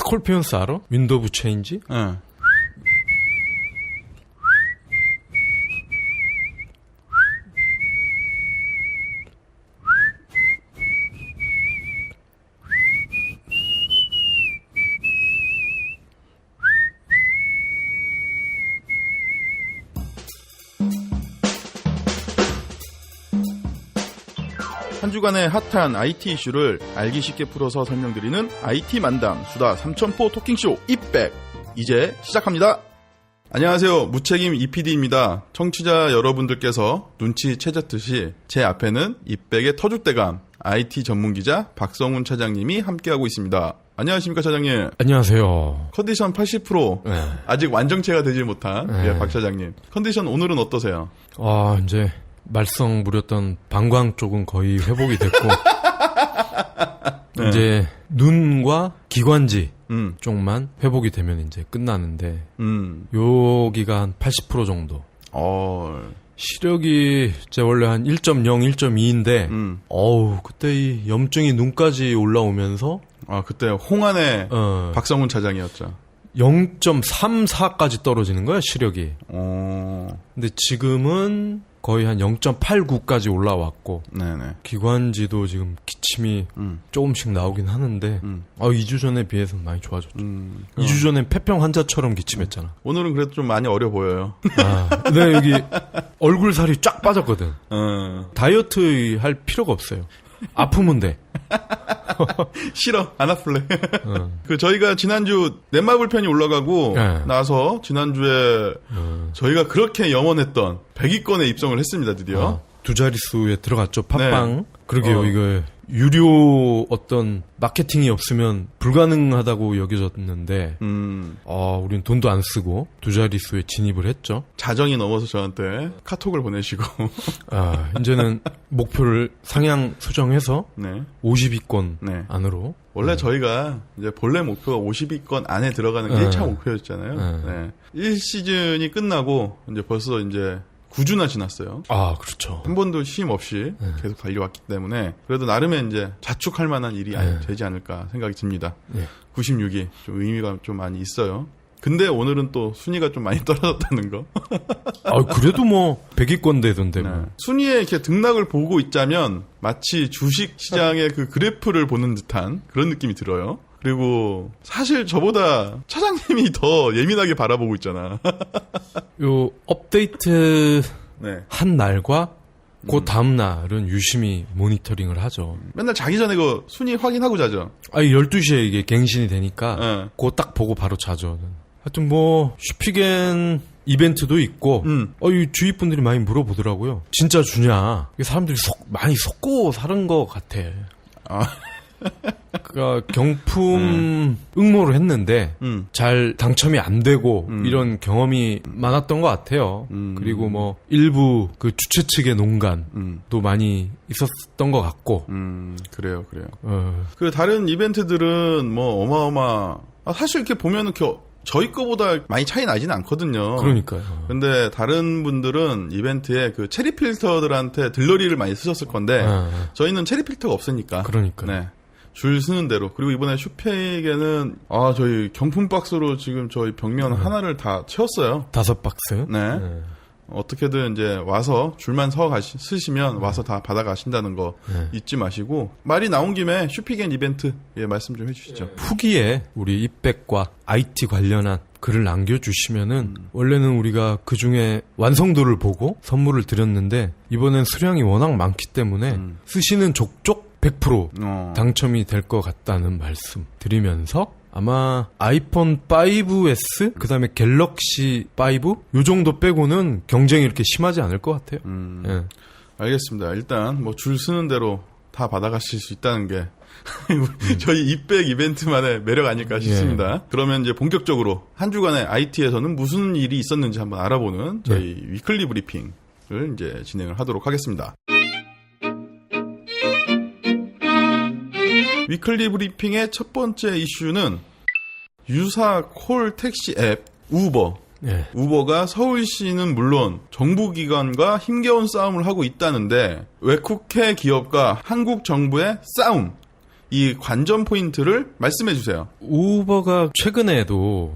스콜피언스 알아? 윈도우 체인지? 예. 한 주간의 핫한 IT 이슈를 알기 쉽게 풀어서 설명드리는 IT 만담 수다 삼천포 토킹쇼 이백 이제 시작합니다. 안녕하세요. 무책임 이PD입니다. 청취자 여러분들께서 눈치채셨듯이 제 앞에는 이백의 터줏대감 IT 전문기자 박성훈 차장님이 함께하고 있습니다. 안녕하십니까 차장님. 안녕하세요. 컨디션 80% 네. 아직 완정체가 되지 못한 네. 박 차장님. 컨디션 오늘은 어떠세요? 이제 말썽 부렸던 방광 쪽은 거의 회복이 됐고 네. 이제 눈과 기관지 쪽만 회복이 되면 이제 끝나는데 여기가 한 80% 정도. 시력이 제 원래 한 1.0, 1.2인데 그때 이 염증이 눈까지 올라오면서 그때 홍안의 박성훈 차장이었죠. 0.34까지 떨어지는 거야 시력이. 근데 지금은 거의 한 0.89까지 올라왔고 네네. 기관지도 지금 기침이 조금씩 나오긴 하는데 2주 전에 비해서는 많이 좋아졌죠. 2주 전엔 폐병 환자처럼 기침했잖아. 오늘은 그래도 좀 많이 어려 보여요. 근데 여기 얼굴 살이 쫙 빠졌거든. 다이어트 할 필요가 없어요. 아프면 돼. 싫어. 안 아플래. 저희가 지난주 넷마블 편이 올라가고 나서 지난주에 저희가 그렇게 염원했던 100위권에 입성을 했습니다. 드디어. 두 자릿수에 들어갔죠. 팟빵. 네. 그러게요. 이거 유료 어떤 마케팅이 없으면 불가능하다고 여겨졌는데 우린 돈도 안 쓰고 두 자릿수에 진입을 했죠. 자정이 넘어서 저한테 카톡을 보내시고 이제는 목표를 상향 수정해서 50위권 안으로. 원래 저희가 이제 본래 목표가 50위권 안에 들어가는 게 1차 목표였잖아요. 1시즌이 끝나고 이제 벌써 이제 9주나 지났어요. 그렇죠. 한 번도 쉼 없이 계속 달려왔기 때문에 그래도 나름의 이제 자축할 만한 일이 되지 않을까 생각이 듭니다. 96위 좀 의미가 좀 많이 있어요. 근데 오늘은 또 순위가 좀 많이 떨어졌다는 거. 그래도 뭐 100위권 되던데. 순위에 이렇게 등락을 보고 있자면 마치 주식 시장의 그 그래프를 보는 듯한 그런 느낌이 들어요. 그리고 사실 저보다 차장님이 더 예민하게 바라보고 있잖아. 요 업데이트 한 날과 그 다음 날은 유심히 모니터링을 하죠. 맨날 자기 전에 그 순위 확인하고 자죠. 12시에 이게 갱신이 되니까 그거 딱 보고 바로 자죠. 하여튼 뭐 슈피겐 이벤트도 있고 이 주위 분들이 많이 물어보더라고요. 진짜 주냐? 사람들이 많이 속고 사는 것 같아. 그러니까 경품 응모를 했는데 잘 당첨이 안 되고 이런 경험이 많았던 것 같아요. 그리고 뭐 일부 그 주최 측의 농간도 많이 있었던 것 같고. 그래요. 그 다른 이벤트들은 뭐 사실 이렇게 보면은 저희 거보다 많이 차이 나지는 않거든요. 그러니까요. 근데 다른 분들은 이벤트에 그 체리 필터들한테 들러리를 많이 쓰셨을 건데 저희는 체리 필터가 없으니까. 그러니까. 줄 서는 대로. 그리고 이번에 슈페이게는 저희 경품 박스로 지금 저희 벽면 하나를 다 채웠어요. 5박스. 네. 어떻게든 이제 와서 줄만 쓰시면 와서 다 받아가신다는 거 잊지 마시고. 말이 나온 김에 슈피겐 이벤트 말씀 좀 해주시죠. 후기에 우리 이백과 IT 관련한 글을 남겨주시면은 원래는 우리가 그중에 완성도를 보고 선물을 드렸는데 이번엔 수량이 워낙 많기 때문에 쓰시는 족족 100% 당첨이 될 것 같다는 말씀 드리면서 아마 아이폰 5S 그다음에 갤럭시 5 요 정도 빼고는 경쟁이 이렇게 심하지 않을 것 같아요. 알겠습니다. 일단 뭐 줄 서는 대로 다 받아가실 수 있다는 게 저희 이백 이벤트만의 매력 아닐까 싶습니다. 그러면 이제 본격적으로 한 주간의 IT에서는 무슨 일이 있었는지 한번 알아보는 저희 위클리 브리핑을 이제 진행을 하도록 하겠습니다. 위클리 브리핑의 첫 번째 이슈는 유사 콜 택시 앱 우버. 우버가 서울시는 물론 정부기관과 힘겨운 싸움을 하고 있다는데 외국계 기업과 한국 정부의 싸움. 이 관전 포인트를 말씀해 주세요. 우버가 최근에도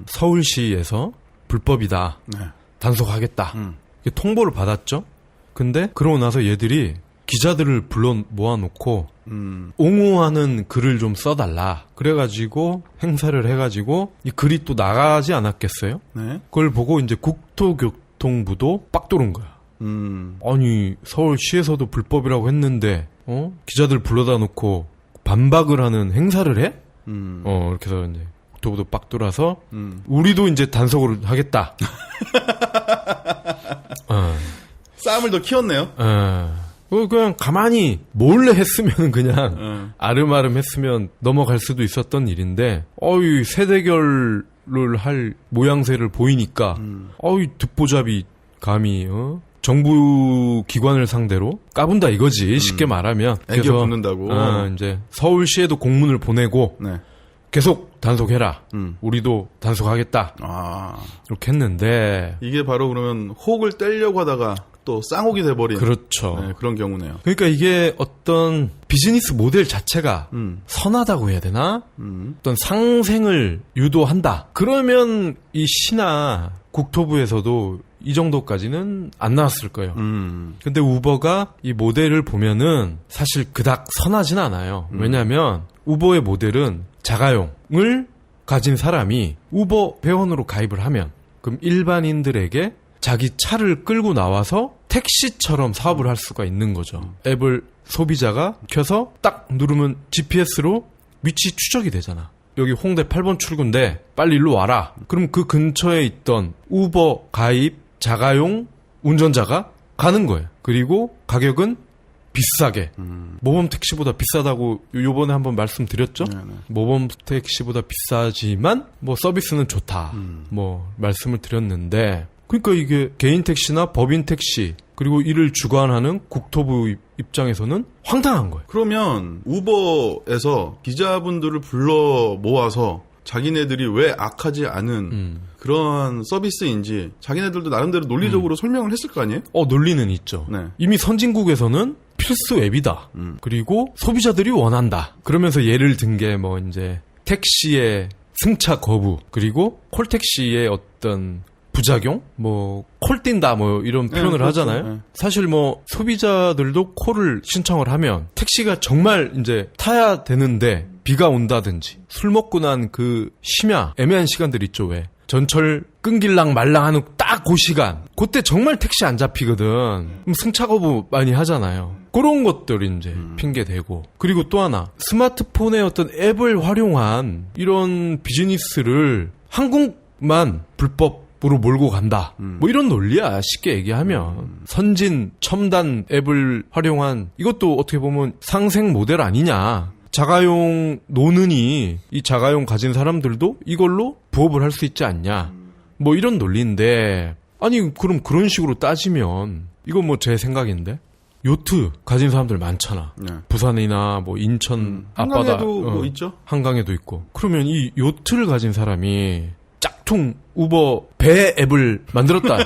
서울시에서 불법이다. 네. 단속하겠다. 이게 통보를 받았죠. 근데 그러고 나서 얘들이 기자들을 불러 모아놓고 옹호하는 글을 좀 써달라. 그래가지고 행사를 해가지고 이 글이 또 나가지 않았겠어요? 네. 그걸 보고 이제 국토교통부도 빡 돌은 거야. 아니 서울시에서도 불법이라고 했는데 기자들 불러다 놓고 반박을 하는 행사를 해? 이렇게 해서 이제 국토부도 빡 돌아서 우리도 이제 단속을 하겠다. 싸움을 더 키웠네요. 그냥 가만히 몰래 했으면 그냥 아름아름 했으면 넘어갈 수도 있었던 일인데 어이 세대결을 할 모양새를 보이니까 어이 듣보잡이 감히 정부 기관을 상대로 까분다 이거지 쉽게 말하면. 애교 붙는다고. 이제 서울시에도 공문을 보내고 네. 계속 단속해라. 우리도 단속하겠다. 이렇게 했는데 이게 바로 그러면 혹을 떼려고 하다가 또 쌍혹이 돼버린 그렇죠. 네, 그런 경우네요. 그러니까 이게 어떤 비즈니스 모델 자체가 선하다고 해야 되나? 어떤 상생을 유도한다. 그러면 이 시나 국토부에서도 이 정도까지는 안 나왔을 거예요. 근데 우버가 이 모델을 보면은 사실 그닥 선하진 않아요. 왜냐하면 우버의 모델은 자가용을 가진 사람이 우버 회원으로 가입을 하면 그럼 일반인들에게 자기 차를 끌고 나와서 택시처럼 사업을 할 수가 있는 거죠. 앱을 소비자가 켜서 딱 누르면 GPS로 위치 추적이 되잖아. 여기 홍대 8번 출구인데 빨리 일로 와라. 그럼 그 근처에 있던 우버 가입 자가용 운전자가 가는 거예요. 그리고 가격은 비싸게. 모범 택시보다 비싸다고 요번에 한번 말씀드렸죠. 모범 택시보다 비싸지만 뭐 서비스는 좋다. 뭐 말씀을 드렸는데 그러니까 이게 개인 택시나 법인 택시 그리고 이를 주관하는 국토부 입장에서는 황당한 거예요. 그러면 우버에서 기자분들을 불러 모아서 자기네들이 왜 악하지 않은 그런 서비스인지 자기네들도 나름대로 논리적으로 설명을 했을 거 아니에요? 논리는 있죠. 네. 이미 선진국에서는 필수 앱이다. 그리고 소비자들이 원한다. 그러면서 예를 든 게 뭐 이제 택시의 승차 거부 그리고 콜택시의 어떤 부작용? 뭐 콜 뛴다 뭐 이런 표현을 그렇죠. 하잖아요. 네. 사실 뭐 소비자들도 콜을 신청을 하면 택시가 정말 이제 타야 되는데 비가 온다든지 술 먹고 난 그 심야 애매한 시간들 있죠. 왜? 전철 끊길랑 말랑 하는 딱 그 시간. 그때 정말 택시 안 잡히거든. 그럼 승차 거부 많이 하잖아요. 그런 것들이 이제 핑계 대고. 그리고 또 하나. 스마트폰의 어떤 앱을 활용한 이런 비즈니스를 한국만 불법으로 몰고 간다. 뭐 이런 논리야. 쉽게 얘기하면. 선진 첨단 앱을 활용한 이것도 어떻게 보면 상생 모델 아니냐. 자가용 노는이 이 자가용 가진 사람들도 이걸로 부업을 할 수 있지 않냐. 뭐 이런 논리인데 아니 그럼 그런 식으로 따지면 이건 뭐 제 생각인데 요트 가진 사람들 많잖아. 네. 부산이나 뭐 인천 앞바다 한강에도 뭐 있죠? 한강에도 있고. 그러면 이 요트를 가진 사람이 짝퉁 우버 배 앱을 만들었다.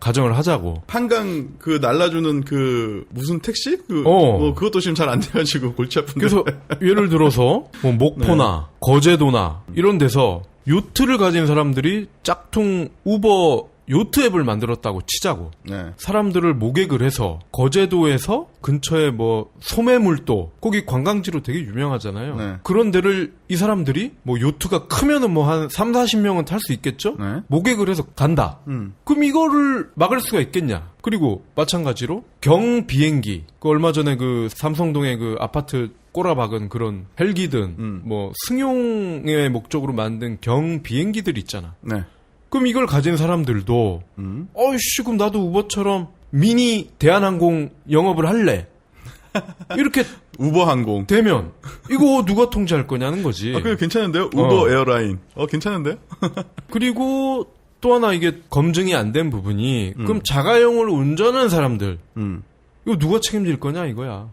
가정을 하자고. 한강 그 날라주는 그 무슨 택시? 뭐 그것도 지금 잘 안 돼가지고 골치 아픈데. 그래서 예를 들어서 뭐 목포나 거제도나 이런 데서 요트를 가진 사람들이 짝퉁 우버 요트 앱을 만들었다고 치자고. 네. 사람들을 모객을 해서 거제도에서 근처에 뭐 소매물도 거기 관광지로 되게 유명하잖아요. 네. 그런 데를 이 사람들이 뭐 요트가 크면은 뭐 한 3, 40명은 탈 수 있겠죠? 네. 모객을 해서 간다. 그럼 이거를 막을 수가 있겠냐? 그리고 마찬가지로 경 비행기. 그 얼마 전에 그 삼성동에 그 아파트 꼬라박은 그런 헬기든 뭐 승용의 목적으로 만든 경 비행기들 있잖아. 네. 그럼 이걸 가진 사람들도 어이씨 그럼 나도 우버처럼 미니 대한항공 영업을 할래. 이렇게 우버항공 되면 이거 누가 통제할 거냐는 거지. 그게 괜찮은데요? 우버 에어라인. 괜찮은데요? 그리고 또 하나 이게 검증이 안 된 부분이 그럼 자가용을 운전하는 사람들 이거 누가 책임질 거냐 이거야.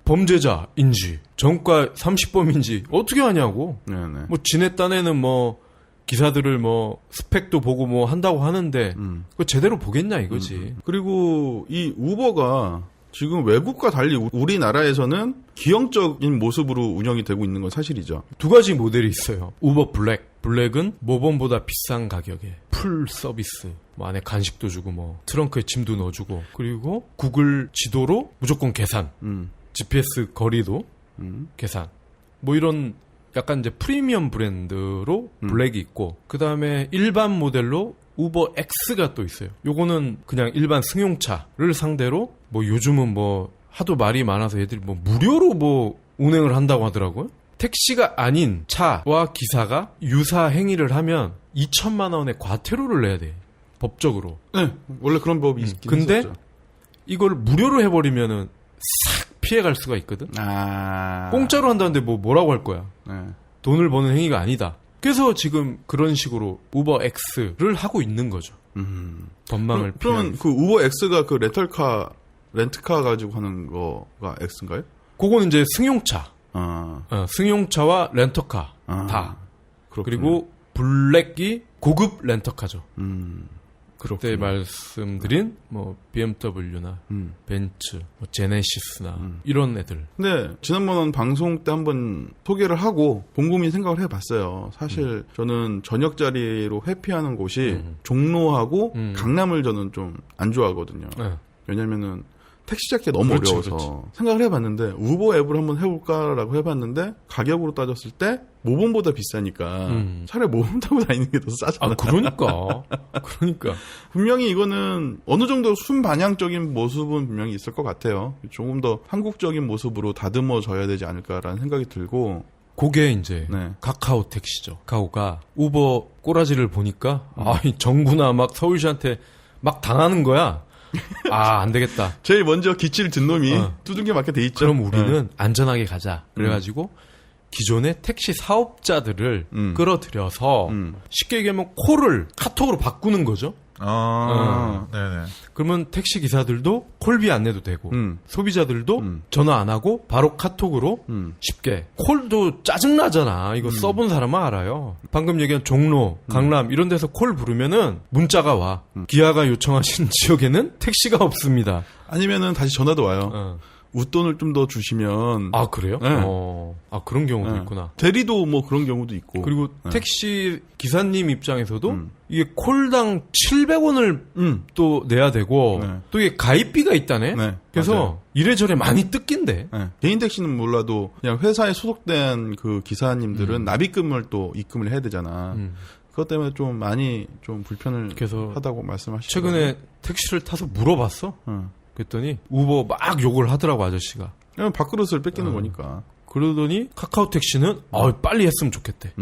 범죄자인지 정가 30범인지 어떻게 하냐고. 네네. 뭐 지네 딴에는 뭐 기사들을 뭐 스펙도 보고 뭐 한다고 하는데 그거 제대로 보겠냐 이거지. 그리고 이 우버가 지금 외국과 달리 우리나라에서는 기형적인 모습으로 운영이 되고 있는 건 사실이죠. 두 가지 모델이 있어요. 우버 블랙. 블랙은 모범보다 비싼 가격에 풀 서비스. 뭐 안에 간식도 주고 뭐 트렁크에 짐도 넣어주고 그리고 구글 지도로 무조건 계산. GPS 거리도 계산. 뭐 이런 약간 이제 프리미엄 브랜드로 블랙이 있고 그 다음에 일반 모델로 우버 X가 또 있어요. 요거는 그냥 일반 승용차를 상대로 뭐 요즘은 뭐 하도 말이 많아서 애들이 뭐 무료로 뭐 운행을 한다고 하더라고요. 택시가 아닌 차와 기사가 유사 행위를 하면 2천만 원의 과태료를 내야 돼. 법적으로. 네, 원래 그런 법이 있긴 근데 있었죠. 이걸 무료로 해버리면은 싹 피해갈 수가 있거든. 공짜로 한다는데 뭐라고 할 거야. 네. 돈을 버는 행위가 아니다. 그래서 지금 그런 식으로 우버 X를 하고 있는 거죠. 법망을 그러면 그 우버 X가 그 렌트카 가지고 하는 거가 X인가요? 그거는 이제 승용차. 아. 승용차와 렌터카 다. 그렇군요. 그리고 블랙이 고급 렌터카죠. 그때 그렇군요. 말씀드린 뭐 BMW나 벤츠, 뭐 제네시스나 이런 애들. 근데 지난번 방송 때 한번 소개를 하고 곰곰이 생각을 해봤어요. 사실 저는 저녁 자리로 회피하는 곳이 종로하고 강남을 저는 좀 안 좋아하거든요. 네. 왜냐면은 택시 잡기가 너무 그렇지, 어려워서 그렇지. 생각을 해봤는데 우버 앱을 한번 해볼까라고 해봤는데 가격으로 따졌을 때 모범보다 비싸니까 차라리 모범 타고 다니는 게 더 싸잖아. 아, 그러니까. 분명히 이거는 어느 정도 순반향적인 모습은 분명히 있을 것 같아요. 조금 더 한국적인 모습으로 다듬어져야 되지 않을까라는 생각이 들고. 그게 이제 네. 카카오 택시죠. 카카오가 우버 꼬라지를 보니까 이 정부나 막 서울시한테 막 당하는 거야. 안 되겠다. 제일 먼저 기치를 든 놈이 두들겨 맞게 돼 있죠. 그럼 우리는 안전하게 가자. 그래가지고 기존의 택시 사업자들을 끌어들여서 쉽게 얘기하면 콜을 카톡으로 바꾸는 거죠. 네네. 그러면 택시 기사들도 콜비 안 내도 되고 소비자들도 전화 안 하고 바로 카톡으로 쉽게. 콜도 짜증나잖아. 이거 써본 사람은 알아요. 방금 얘기한 종로, 강남 이런 데서 콜 부르면은 문자가 와. 기아가 요청하신 지역에는 택시가 없습니다. 아니면은 다시 전화도 와요. 웃돈을 좀 더 주시면. 아, 그래요? 네. 그런 경우도 네. 있구나. 대리도 뭐 그런 경우도 있고. 그리고 택시 기사님 입장에서도 이게 콜당 700원을 또 내야 되고 네. 또 이게 가입비가 있다네. 네, 그래서 맞아요. 이래저래 많이 뜯긴대. 네. 개인 택시는 몰라도 그냥 회사에 소속된 그 기사님들은 납입금을 또 입금을 해야 되잖아. 그것 때문에 좀 많이 좀 불편을 그래서 하다고 말씀하시죠. 최근에 택시를 타서 물어봤어. 그랬더니 우버 막 욕을 하더라고 아저씨가. 밥그릇을 뺏기는 거니까. 그러더니 카카오 택시는 빨리 했으면 좋겠대.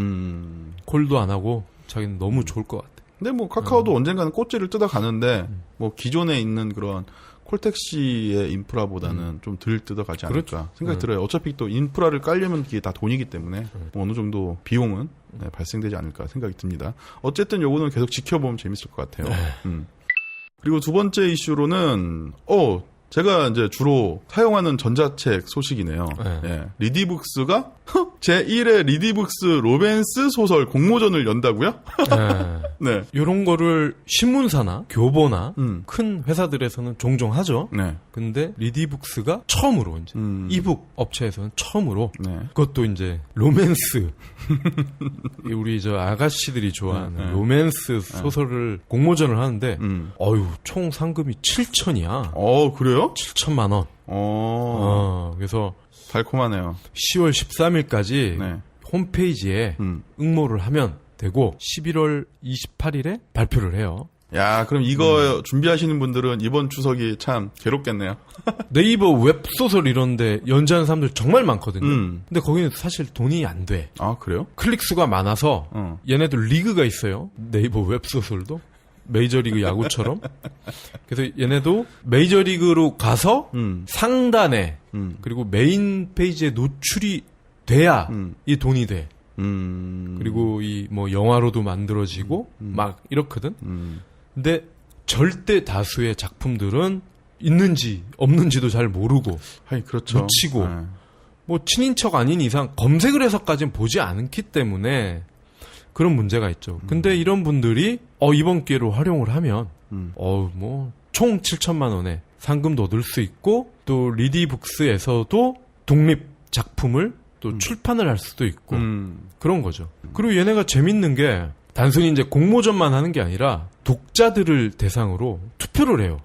콜도 안 하고 자기는 너무 좋을 것 같아. 근데 뭐 카카오도 언젠가는 꽃질을 뜯어가는데 뭐 기존에 있는 그런 콜택시의 인프라보다는 좀 덜 뜯어가지 않을까 그렇죠. 생각이 들어요. 어차피 또 인프라를 깔려면 그게 다 돈이기 때문에 뭐 어느 정도 비용은 발생되지 않을까 생각이 듭니다. 어쨌든 요거는 계속 지켜보면 재밌을 것 같아요. 그리고 두 번째 이슈로는 제가 이제 주로 사용하는 전자책 소식이네요. 네. 예. 리디북스가 제1회 리디북스 로맨스 소설 공모전을 연다고요? 네. 이런 거를 신문사나 교보나 음. 큰 회사들에서는 종종 하죠. 네. 근데 리디북스가 처음으로 이제 이북 업체에서는 처음으로 네. 그것도 이제 로맨스 우리 저 아가씨들이 좋아하는 로맨스 소설을 공모전을 하는데 총 상금이 7천이야. 그래요? 7천만 원. 그래서 달콤하네요. 10월 13일까지 네. 홈페이지에 응모를 하면 되고 11월 28일에 발표를 해요. 야, 그럼 이거 준비하시는 분들은 이번 추석이 참 괴롭겠네요. 네이버 웹소설 이런데 연재하는 사람들 정말 많거든요. 근데 거기는 사실 돈이 안 돼. 아, 그래요? 클릭수가 많아서 얘네들 리그가 있어요. 네이버 웹소설도. 메이저리그 야구처럼. 그래서 얘네도 메이저리그로 가서 상단에 그리고 메인 페이지에 노출이 돼야 이 돈이 돼. 그리고 이 뭐 영화로도 만들어지고 막 이렇거든. 근데 절대 다수의 작품들은 있는지 없는지도 잘 모르고 아니, 그렇죠. 놓치고 네. 뭐 친인척 아닌 이상 검색을 해서까지는 보지 않기 때문에 그런 문제가 있죠. 근데 이런 분들이 이번 기회로 활용을 하면 뭐 총 7천만 원의 상금도 얻을 수 있고 또 리디북스에서도 독립 작품을 또 출판을 할 수도 있고 그런 거죠. 그리고 얘네가 재밌는 게 단순히 이제 공모전만 하는 게 아니라 독자들을 대상으로 투표를 해요.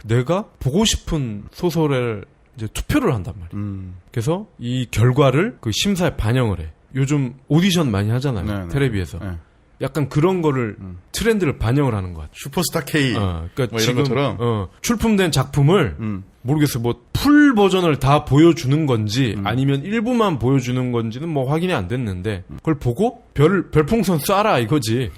내가 보고 싶은 소설을 이제 투표를 한단 말이에요. 그래서 이 결과를 그 심사에 반영을 해. 요즘 오디션 많이 하잖아요. 네네. 텔레비에서. 네. 약간 그런 거를 트렌드를 반영을 하는 것 같아요. 슈퍼스타 K. 그러니까 뭐 이런 지금 것처럼? 출품된 작품을 모르겠어요. 뭐 풀 버전을 다 보여주는 건지 아니면 일부만 보여주는 건지는 뭐 확인이 안 됐는데 그걸 보고 별풍선 쏴라 이거지.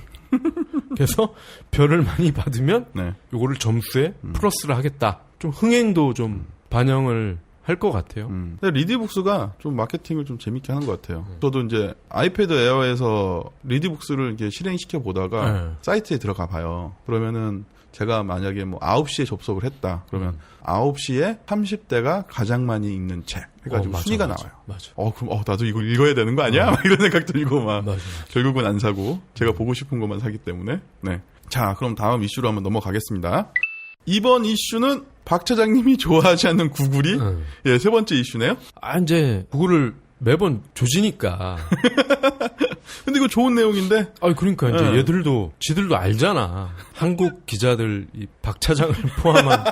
그래서 별을 많이 받으면 네. 요거를 점수에 플러스를 하겠다. 좀 흥행도 좀 반영을 할 것 같아요. 근데 리디북스가 좀 마케팅을 좀 재밌게 하는 것 같아요. 저도 이제 아이패드 에어에서 리디북스를 이렇게 실행시켜 보다가 네. 사이트에 들어가 봐요. 그러면은 제가 만약에 뭐 9시에 접속을 했다. 그러면 9시에 30대가 가장 많이 읽는 책 해가지고 맞아, 순위가 맞아, 나와요. 맞아. 그럼 나도 이거 읽어야 되는 거 아니야? 막 이런 생각 들고 막 맞아. 결국은 안 사고 제가 보고 싶은 것만 사기 때문에. 네. 자, 그럼 다음 이슈로 한번 넘어가겠습니다. 이번 이슈는 박 차장님이 좋아하지 않는 구글이 예, 세 번째 이슈네요. 이제 구글을 매번 조지니까. 근데 이거 좋은 내용인데. 그러니까 이제 네. 얘들도 지들도 알잖아. 한국 기자들 이 박 차장을 포함한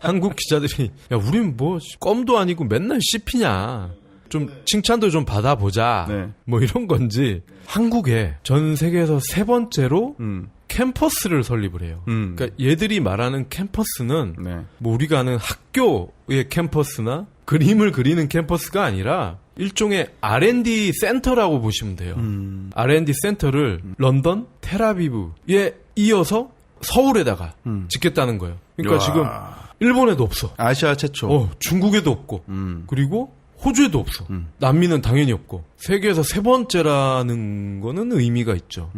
한국 기자들이 야, 우린 뭐 껌도 아니고 맨날 씹히냐. 좀 칭찬도 좀 받아보자. 네. 뭐 이런 건지 한국에 전 세계에서 세 번째로 캠퍼스를 설립을 해요. 그러니까 얘들이 말하는 캠퍼스는 네. 뭐 우리가 아는 학교의 캠퍼스나 그림을 그리는 캠퍼스가 아니라 일종의 R&D 센터라고 보시면 돼요. R&D 센터를 런던, 텔아비브에 이어서 서울에다가 짓겠다는 거예요. 그러니까 이야. 지금 일본에도 없어. 아시아 최초. 중국에도 없고. 그리고 호주에도 없어. 남미는 당연히 없고. 세계에서 세 번째라는 거는 의미가 있죠.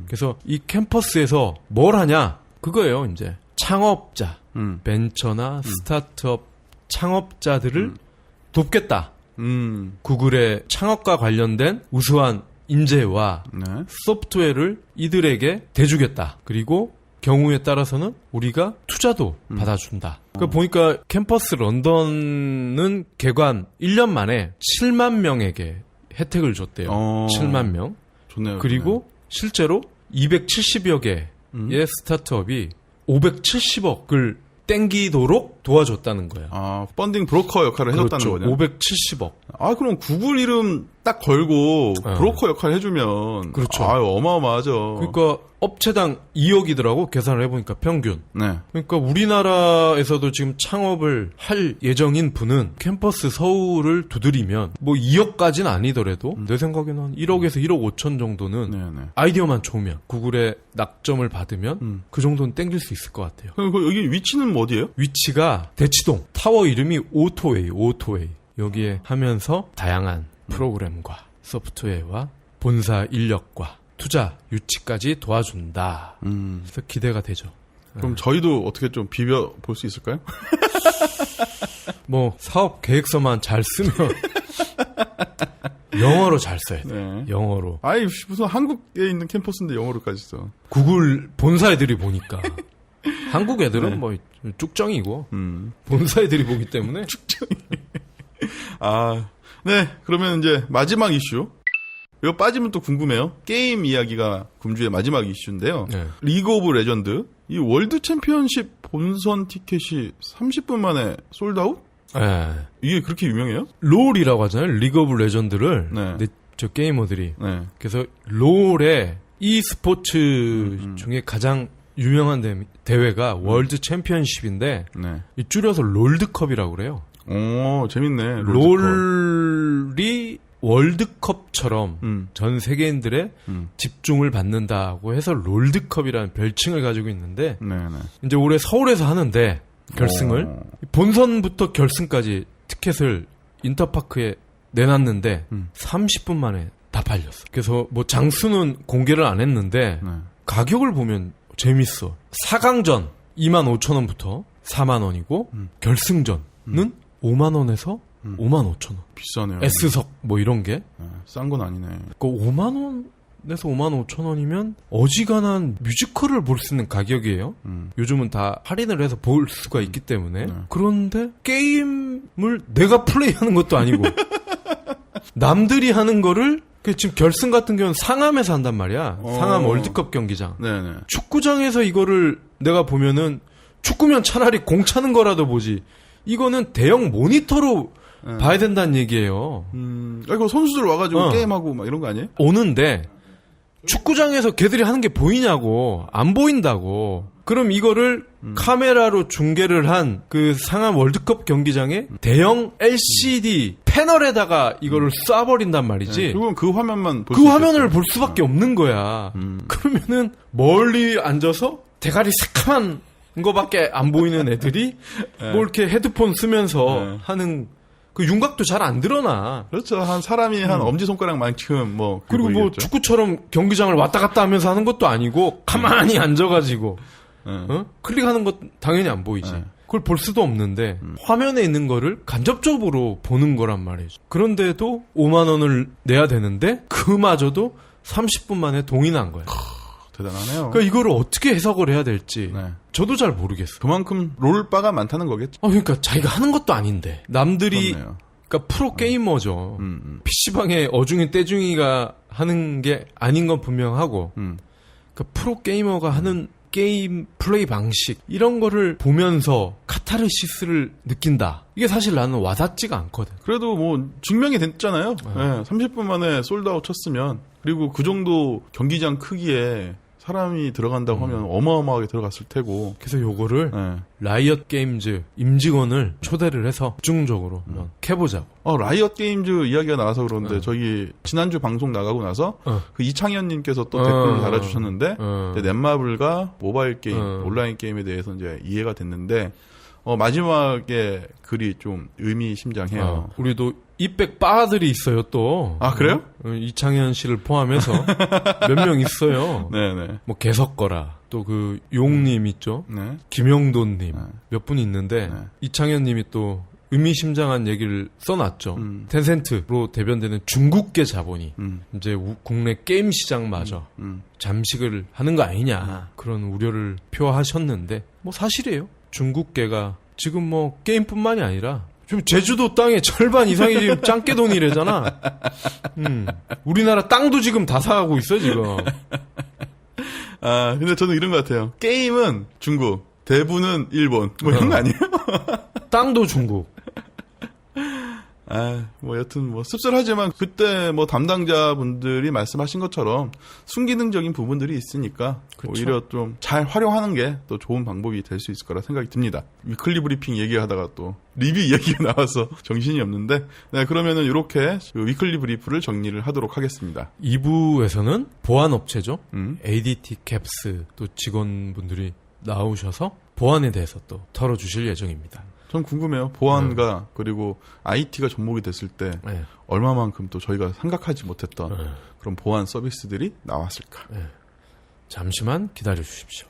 그래서 이 캠퍼스에서 뭘 하냐? 그거예요, 이제. 창업자, 벤처나 스타트업 창업자들을 돕겠다. 구글의 창업과 관련된 우수한 인재와 네. 소프트웨어를 이들에게 대주겠다. 그리고 경우에 따라서는 우리가 투자도 받아준다. 그러니까 보니까 캠퍼스 런던은 개관 1년 만에 7만 명에게 혜택을 줬대요. 7만 명. 좋네요. 그리고 실제로 270여 개의 스타트업이 570억을 땡기도록 도와줬다는 거예요. 펀딩 브로커 역할을 해줬다는 거죠. 570억. 그럼 구글 이름 딱 걸고 브로커 역할 해주면. 그렇죠. 어마어마하죠. 그러니까 업체당 2억이더라고 계산을 해보니까 평균. 네. 그러니까 우리나라에서도 지금 창업을 할 예정인 분은 캠퍼스 서울을 두드리면 뭐 2억까지는 아니더라도 내 생각에는 한 1억에서 1억 5천 정도는 네네. 아이디어만 좋으면 구글의 낙점을 받으면 그 정도는 땡길 수 있을 것 같아요. 그럼 여기 위치는 어디예요? 위치가 대치동. 타워 이름이 오토웨이. 여기에 하면서 다양한 프로그램과 소프트웨어와 본사 인력과 투자 유치까지 도와준다. 그래서 기대가 되죠. 그럼 저희도 어떻게 좀 비벼 볼 수 있을까요? 뭐 사업 계획서만 잘 쓰면 영어로 잘 써야 돼. 네. 영어로. 무슨 한국에 있는 캠퍼스인데 영어로까지 써. 구글 본사 애들이 보니까 한국 애들은 네. 뭐 쭉정이고 본사 애들이 보기 때문에 네. 그러면 이제 마지막 이슈. 이거 빠지면 또 궁금해요. 게임 이야기가 금주의 마지막 이슈인데요. 네. 리그 오브 레전드. 이 월드 챔피언십 본선 티켓이 30분 만에 솔드아웃? 네. 이게 그렇게 유명해요? 롤이라고 하잖아요. 리그 오브 레전드를. 네. 근데 저 게이머들이. 네. 그래서 롤의 e스포츠 중에 가장 유명한 대회가 월드 챔피언십인데 네. 이 줄여서 롤드컵이라고 그래요. 오, 재밌네. 롤이 월드컵처럼 전 세계인들의 집중을 받는다고 해서 롤드컵이라는 별칭을 가지고 있는데 네네. 이제 올해 서울에서 하는데 결승을 본선부터 결승까지 티켓을 인터파크에 내놨는데 30분 만에 다 팔렸어. 그래서 뭐 장수는 공개를 안 했는데 네. 가격을 보면 재밌어. 4강전 25,000원부터 4만원이고 결승전은 5만원에서 5만 5천 원. 비싸네요. S석 뭐 이런 게. 네, 싼 건 아니네. 그 5만 원 내서 55,000원이면 어지간한 뮤지컬을 볼 수 있는 가격이에요. 요즘은 다 할인을 해서 볼 수가 있기 때문에. 그런데 게임을 내가 플레이하는 것도 아니고 남들이 하는 거를 지금 결승 같은 경우는 상암에서 한단 말이야. 상암 월드컵 경기장. 네네. 축구장에서 이거를 내가 보면은 축구면 차라리 공 차는 거라도 보지. 이거는 대형 모니터로 봐야 된다는 얘기예요. 이거 선수들 와가지고 어. 게임하고 막 이런 거 아니에요? 오는데 축구장에서 걔들이 하는 게 보이냐고. 안 보인다고. 그럼 이거를 카메라로 중계를 한 그 상암 월드컵 경기장에 대형 LCD 패널에다가 이거를 쏴버린단 말이지. 그건 그 화면만 볼 그 수 화면을 있겠어요. 볼 수밖에 없는 거야. 그러면은 멀리 앉아서 대가리 새카만 거밖에 안 보이는 애들이 뭐 이렇게 헤드폰 쓰면서 하는 그 윤곽도 잘 안 드러나. 그렇죠. 한 사람이 한 엄지손가락만큼 뭐 그리고 뭐 보이겠죠. 축구처럼 경기장을 왔다 갔다 하면서 하는 것도 아니고 가만히 앉아가지고 클릭하는 것 당연히 안 보이지. 그걸 볼 수도 없는데 화면에 있는 거를 간접적으로 보는 거란 말이죠. 그런데도 5만 원을 내야 되는데 그마저도 30분 만에 동의난 거야. 대단하네요. 그러니까 이거를 어떻게 해석을 해야 될지 네. 저도 잘 모르겠어. 그만큼 롤바가 많다는 거겠죠. 그러니까 자기가 하는 것도 아닌데 남들이 그렇네요. 그러니까 프로 게이머죠. PC방에 어중이 떼중이가 하는 게 아닌 건 분명하고 그러니까 프로 게이머가 하는 게임 플레이 방식 이런 거를 보면서 카타르시스를 느낀다. 이게 사실 나는 와닿지가 않거든. 그래도 뭐 증명이 됐잖아요. 네, 30분 만에 솔드아웃 쳤으면 그리고 그 정도 경기장 크기에 사람이 들어간다고 하면 어마어마하게 들어갔을 테고. 그래서 요거를 네. 라이엇 게임즈 임직원을 초대를 해서 집중적으로 한번 해보자고. 라이엇 게임즈 이야기가 나와서 그런데 저희 지난주 방송 나가고 나서 그 이창현님께서 또 댓글을 달아주셨는데 넷마블과 모바일 게임, 온라인 게임에 대해서 이제 이해가 됐는데 마지막에 글이 좀 의미심장해요. 우리도 이백 바들이 있어요 또. 아 그래요? 이창현 씨를 포함해서 몇 명 있어요. 네네. 뭐 개석거라 또 그 용님 있죠. 네. 김영돈님 몇 분 있는데 네. 이창현님이 또 의미심장한 얘기를 써놨죠. 텐센트로 대변되는 중국계 자본이 이제 국내 게임 시장마저 잠식을 하는 거 아니냐 그런 우려를 표하셨는데 뭐 사실이에요. 중국계가 지금 뭐 게임뿐만이 아니라 지금 제주도 땅의 절반 이상이 지금 짱깨돈이래잖아. 우리나라 땅도 지금 다 사가고 있어 지금. 근데 저는 이런 것 같아요. 게임은 중국, 대부는 일본, 뭐 이런 거 아니에요? 땅도 중국. 뭐 여튼 뭐 씁쓸하지만 그때 뭐 담당자분들이 말씀하신 것처럼 순기능적인 부분들이 있으니까 그쵸. 오히려 좀 잘 활용하는 게 또 좋은 방법이 될 수 있을 거라 생각이 듭니다. 위클리 브리핑 얘기하다가 또 리뷰 얘기가 나와서 정신이 없는데 네, 그러면은 이렇게 위클리 브리프를 정리를 하도록 하겠습니다. 2부에서는 보안업체죠. ADT 캡스 또 직원분들이 나오셔서 보안에 대해서 또 털어주실 예정입니다. 전 궁금해요. 보안과 그리고 IT가 접목이 됐을 때 네. 얼마만큼 또 저희가 생각하지 못했던 그런 보안 서비스들이 나왔을까. 잠시만 기다려 주십시오.